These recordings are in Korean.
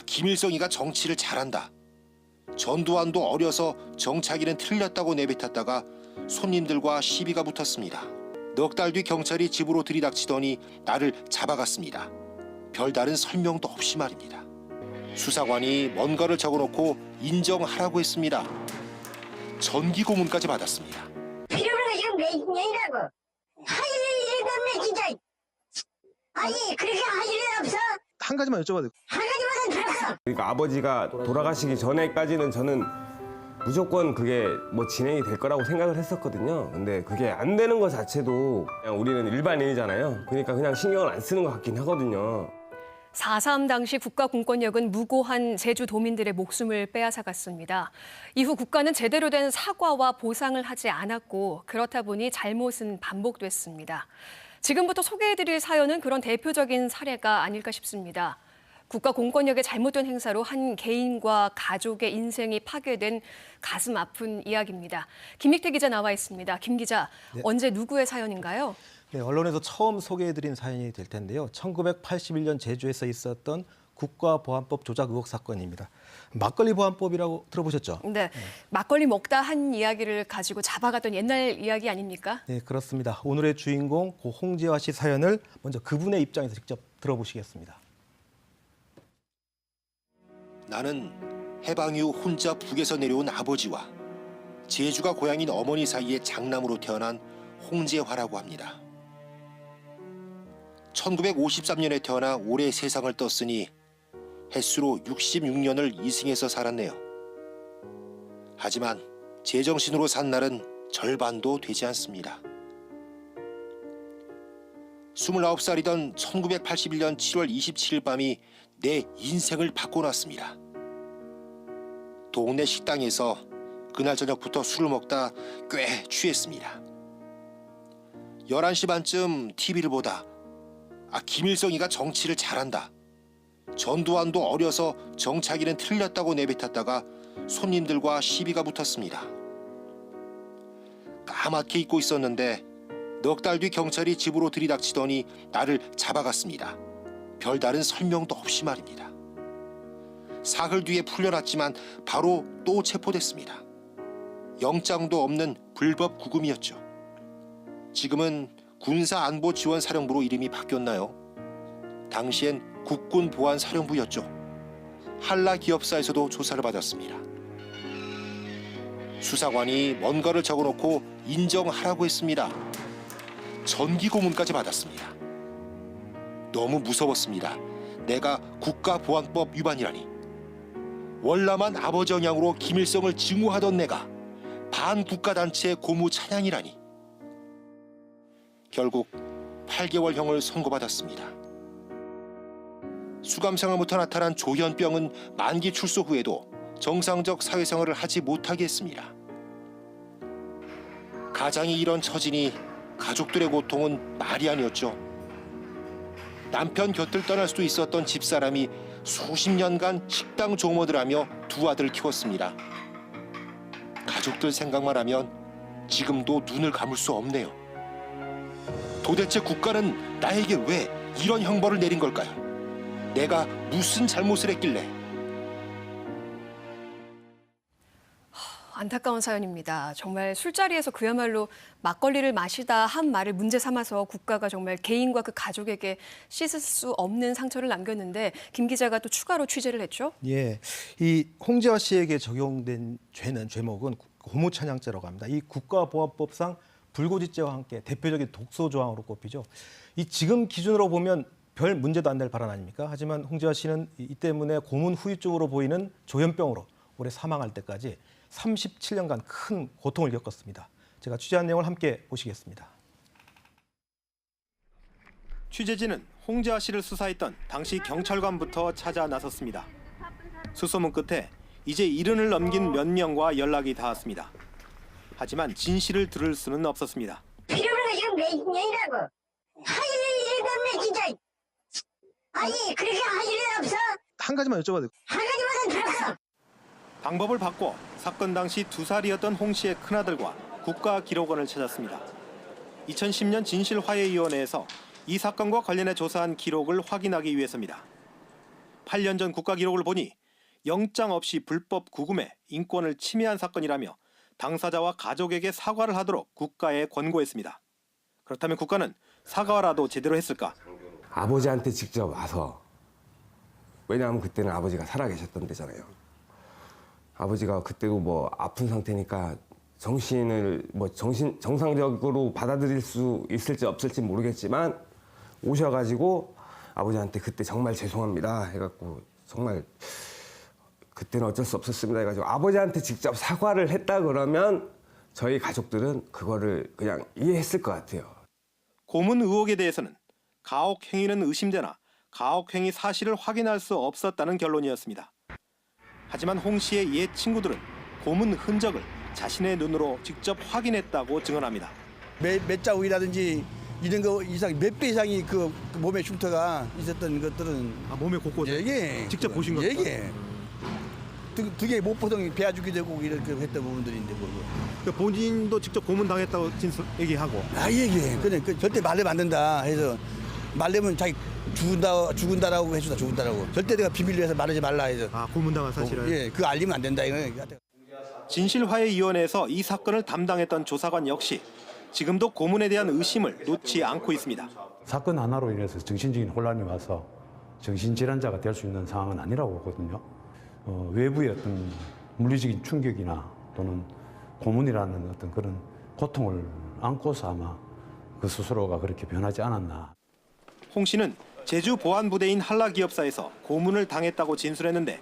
김일성이가 정치를 잘한다. 전두환도 어려서 정착이는 틀렸다고 내뱉었다가 손님들과 시비가 붙었습니다. 넉 달 뒤 경찰이 집으로 들이닥치더니 나를 잡아갔습니다. 별다른 설명도 없이 말입니다. 수사관이 뭔가를 적어놓고 인정하라고 했습니다. 전기 고문까지 받았습니다. 필요가 지금 몇 년이라고. 할 일도 없네 진짜. 아니 그렇게 할 일은 없어. 한 가지만 여쭤봐도 한 가지만 들었어. 그러니까 아버지가 돌아가시기 전에까지는 저는 무조건 그게 뭐 진행이 될 거라고 생각을 했었거든요. 근데 그게 안 되는 것 자체도 그냥 우리는 일반인이잖아요. 그러니까 그냥 신경을 안 쓰는 것 같긴 하거든요. 4.3 당시 국가 공권력은 무고한 제주도민들의 목숨을 빼앗아갔습니다. 이후 국가는 제대로 된 사과와 보상을 하지 않았고 그렇다 보니 잘못은 반복됐습니다. 지금부터 소개해드릴 사연은 그런 대표적인 사례가 아닐까 싶습니다. 국가 공권력의 잘못된 행사로 한 개인과 가족의 인생이 파괴된 가슴 아픈 이야기입니다. 김익태 기자 나와 있습니다. 김 기자, 네. 언제 누구의 사연인가요? 네, 언론에서 처음 소개해드린 사연이 될 텐데요. 1981년 제주에서 있었던 국가보안법 조작 의혹 사건입니다. 막걸리 보안법이라고 들어보셨죠? 네, 막걸리 먹다 한 이야기를 가지고 잡아갔던 옛날 이야기 아닙니까? 네, 그렇습니다. 오늘의 주인공 고 홍지화 씨 사연을 먼저 그분의 입장에서 직접 들어보시겠습니다. 나는 해방 이후 혼자 북에서 내려온 아버지와 제주가 고향인 어머니 사이의 장남으로 태어난 홍재화라고 합니다. 1953년에 태어나 올해 세상을 떴으니 햇수로 66년을 이승에서 살았네요. 하지만 제정신으로 산 날은 절반도 되지 않습니다. 29살이던 1981년 7월 27일 밤이 내 인생을 바꿔놨습니다. 동네 식당에서 그날 저녁부터 술을 먹다 꽤 취했습니다. 11시 반쯤 TV를 보다 김일성이가 정치를 잘한다. 전두환도 어려서 정착이는 틀렸다고 내뱉었다가 손님들과 시비가 붙었습니다. 까맣게 잊고 있었는데 넉 달 뒤 경찰이 집으로 들이닥치더니 나를 잡아갔습니다. 별다른 설명도 없이 말입니다. 사흘 뒤에 풀려났지만 바로 또 체포됐습니다. 영장도 없는 불법 구금이었죠. 지금은 군사안보지원사령부로 이름이 바뀌었나요? 당시엔 국군보안사령부였죠. 한라기업사에서도 조사를 받았습니다. 수사관이 뭔가를 적어놓고 인정하라고 했습니다. 전기 고문까지 받았습니다. 너무 무서웠습니다. 내가 국가보안법 위반이라니. 월남한 아버지 영향으로 김일성을 증오하던 내가 반국가단체 고무 찬양이라니. 결국 8개월형을 선고받았습니다. 수감생활부터 나타난 조현병은 만기 출소 후에도 정상적 사회생활을 하지 못하게 했습니다. 가장이 이런 처지니 가족들의 고통은 말이 아니었죠. 남편 곁을 떠날 수도 있었던 집사람이 수십 년간 식당 종업을 두 아들을 키웠습니다. 가족들 생각만 하면 지금도 눈을 감을 수 없네요. 도대체 국가는 나에게 왜 이런 형벌을 내린 걸까요? 내가 무슨 잘못을 했길래? 안타까운 사연입니다. 정말 술자리에서 그야말로 막걸리를 마시다 한 말을 문제 삼아서 국가가 정말 개인과 그 가족에게 씻을 수 없는 상처를 남겼는데 김 기자가 또 추가로 취재를 했죠. 예, 이 홍지화 씨에게 적용된 죄목은 고무찬양죄라고 합니다. 이 국가보안법상 불고지죄와 함께 대표적인 독소 조항으로 꼽히죠. 이 지금 기준으로 보면 별 문제도 안 될 발언 아닙니까? 하지만 홍지화 씨는 이 때문에 고문 후유증으로 보이는 조현병으로 올해 사망할 때까지 37년간 큰 고통을 겪었습니다. 제가 취재한 내용을 함께 보시겠습니다. 취재진은 홍지화 씨를 수사했던 당시 경찰관부터 찾아 나섰습니다. 수소문 끝에 이제 70을 넘긴 몇 명과 연락이 닿았습니다. 하지만 진실을 들을 수는 없었습니다. 필요가 지금 몇 년이라고. 할 일도 없네 진짜. 아니 그렇게 할 일은 없어. 한 가지만 여쭤봐도 한 가지만 들었어. 방법을 바꿔 사건 당시 2살이었던 홍 씨의 큰아들과 국가기록원을 찾았습니다. 2010년 진실화해위원회에서 이 사건과 관련해 조사한 기록을 확인하기 위해서입니다. 8년 전 국가 기록을 보니 영장 없이 불법 구금해 인권을 침해한 사건이라며 당사자와 가족에게 사과를 하도록 국가에 권고했습니다. 그렇다면 국가는 사과라도 제대로 했을까? 아버지한테 직접 와서, 왜냐하면 그때는 아버지가 살아계셨던 때잖아요. 아버지가 그때도 뭐 아픈 상태니까 정상적으로 받아들일 수 있을지 없을지 모르겠지만 오셔가지고 아버지한테 그때 정말 죄송합니다 해갖고, 정말 그때는 어쩔 수 없었습니다 해가지고 아버지한테 직접 사과를 했다 그러면 저희 가족들은 그거를 그냥 이해했을 것 같아요. 고문 의혹에 대해서는 가혹 행위는 의심되나 가혹 행위 사실을 확인할 수 없었다는 결론이었습니다. 하지만 홍 씨의 옛 친구들은 고문 흔적을 자신의 눈으로 직접 확인했다고 증언합니다. 몇 자국이라든지 이런 거 이상 몇 배 이상이 그 몸에 흉터가 있었던 것들은 몸에 곳곳에 예, 직접 보신 겁니까? 예. 등에 못보성이 베어주게 되고 이렇게 했던 부분들인데 그거. 본인도 직접 고문 당했다고 얘기하고. 예. 그 절대 말하면 안 된다 해서 말하면 자기 죽은다라고 해주다 죽은다라고. 절대 내가 비밀로 해서 말하지 말라 해서. 고문 당한 사실을. 예, 그거 알리면 안 된다 이거. 진실화해위원회에서 이 사건을 담당했던 조사관 역시 지금도 고문에 대한 의심을 놓지 않고 있습니다. 사건 하나로 인해서 정신적인 혼란이 와서 정신질환자가 될 수 있는 상황은 아니라고 보거든요. 외부의 어떤 물리적인 충격이나 또는 고문이라는 어떤 그런 고통을 안고서 아마 그 스스로가 그렇게 변하지 않았나. 홍 씨는 제주 보안부대인 한라기업사에서 고문을 당했다고 진술했는데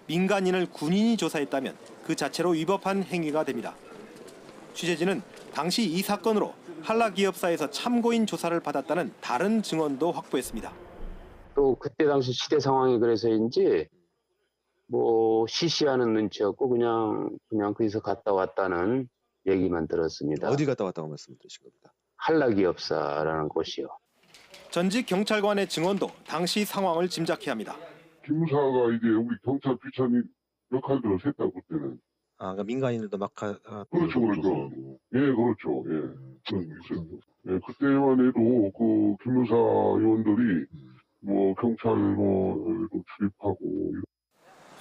민간인을 군인이 조사했다면 그 자체로 위법한 행위가 됩니다. 취재진은 당시 이 사건으로 한라기업사에서 참고인 조사를 받았다는 다른 증언도 확보했습니다. 또 그때 당시 시대 상황이 그래서인지 뭐 시시하는 눈치였고 그냥 거기서 갔다 왔다는 얘기만 들었습니다. 어디 갔다 왔다고 말씀드리신 겁니까? 한라기업사라는 곳이요. 전직 경찰관의 증언도 당시 상황을 짐작케 합니다. 기무사가 이제 우리 경찰 비찬이 역할들을 했다고 그때는. 그러니까 민간인들도 막 그렇죠. 예, 그렇죠. 예. 그런 게 있어요. 예, 그때만 해도 그 기무사 요원들이 뭐 경찰 출입하고.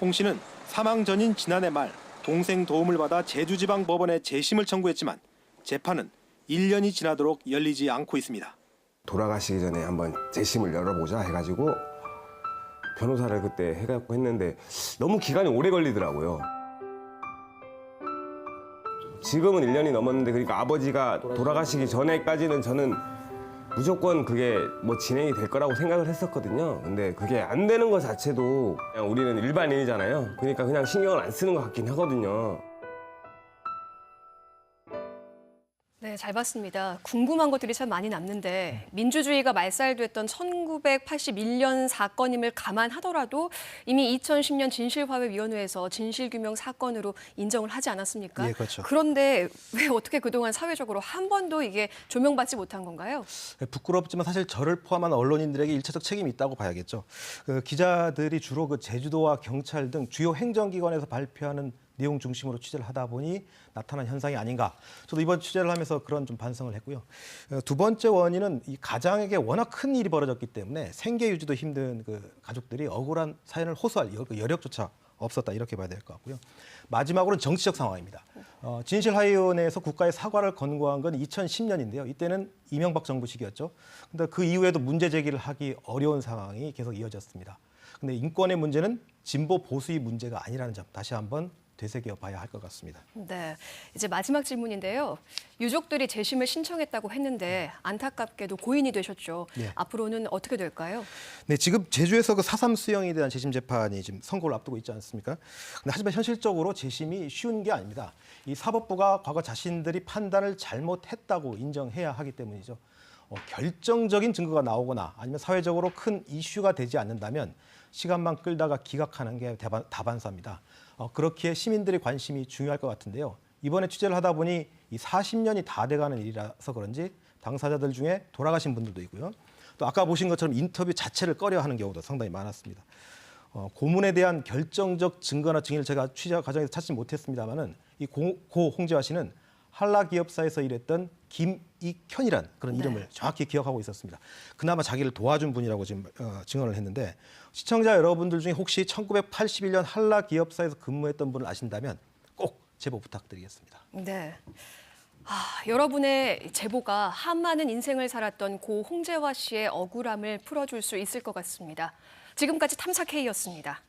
홍 씨는 사망 전인 지난해 말 동생 도움을 받아 제주지방법원에 재심을 청구했지만 재판은 1년이 지나도록 열리지 않고 있습니다. 돌아가시기 전에 한번 재심을 열어보자 해가지고 변호사를 그때 해갖고 했는데 너무 기간이 오래 걸리더라고요. 지금은 1년이 넘었는데, 그러니까 아버지가 돌아가시기 전에까지는 저는 무조건 그게 뭐 진행이 될 거라고 생각을 했었거든요. 근데 그게 안 되는 것 자체도, 그냥 우리는 일반인이잖아요. 그러니까 그냥 신경을 안 쓰는 것 같긴 하거든요. 네, 잘 봤습니다. 궁금한 것들이 참 많이 남는데 민주주의가 말살됐던 1981년 사건임을 감안하더라도 이미 2010년 진실화해위원회에서 진실규명 사건으로 인정을 하지 않았습니까? 예, 그렇죠. 그런데 왜 어떻게 그동안 사회적으로 한 번도 이게 조명받지 못한 건가요? 부끄럽지만 사실 저를 포함한 언론인들에게 일차적 책임이 있다고 봐야겠죠. 그 기자들이 주로 그 제주도와 경찰 등 주요 행정기관에서 발표하는 내용 중심으로 취재를 하다 보니 나타난 현상이 아닌가. 저도 이번 취재를 하면서 그런 좀 반성을 했고요. 두 번째 원인은 이 가장에게 워낙 큰 일이 벌어졌기 때문에 생계 유지도 힘든 그 가족들이 억울한 사연을 호소할 여력조차 없었다, 이렇게 봐야 될 것 같고요. 마지막으로는 정치적 상황입니다. 진실화해위원회에서 국가에 사과를 권고한 건 2010년인데요. 이때는 이명박 정부 시기였죠. 근데 그 이후에도 문제 제기를 하기 어려운 상황이 계속 이어졌습니다. 근데 인권의 문제는 진보 보수의 문제가 아니라는 점 다시 한번 되새겨 봐야 할 것 같습니다. 네, 이제 마지막 질문인데요. 유족들이 재심을 신청했다고 했는데 안타깝게도 고인이 되셨죠. 예. 앞으로는 어떻게 될까요? 네, 지금 제주에서 그 4.3 수형에 대한 재심 재판이 지금 선고를 앞두고 있지 않습니까? 근데 하지만 현실적으로 재심이 쉬운 게 아닙니다. 이 사법부가 과거 자신들이 판단을 잘못했다고 인정해야 하기 때문이죠. 결정적인 증거가 나오거나 아니면 사회적으로 큰 이슈가 되지 않는다면 시간만 끌다가 기각하는 게 다반사입니다. 그렇기에 시민들의 관심이 중요할 것 같은데요. 이번에 취재를 하다 보니 이 40년이 다 돼가는 일이라서 그런지 당사자들 중에 돌아가신 분들도 있고요. 또 아까 보신 것처럼 인터뷰 자체를 꺼려하는 경우도 상당히 많았습니다. 고문에 대한 결정적 증거나 증인을 제가 취재 과정에서 찾지 못했습니다만은 이 고 홍재화 씨는 한라기업사에서 일했던 이익현이란 그런 이름을 정확히 기억하고 있었습니다. 그나마 자기를 도와준 분이라고 지금 증언을 했는데 시청자 여러분들 중에 혹시 1981년 한라 기업사에서 근무했던 분을 아신다면 꼭 제보 부탁드리겠습니다. 네. 여러분의 제보가 한많은 인생을 살았던 고 홍재화 씨의 억울함을 풀어줄 수 있을 것 같습니다. 지금까지 탐사 K였습니다.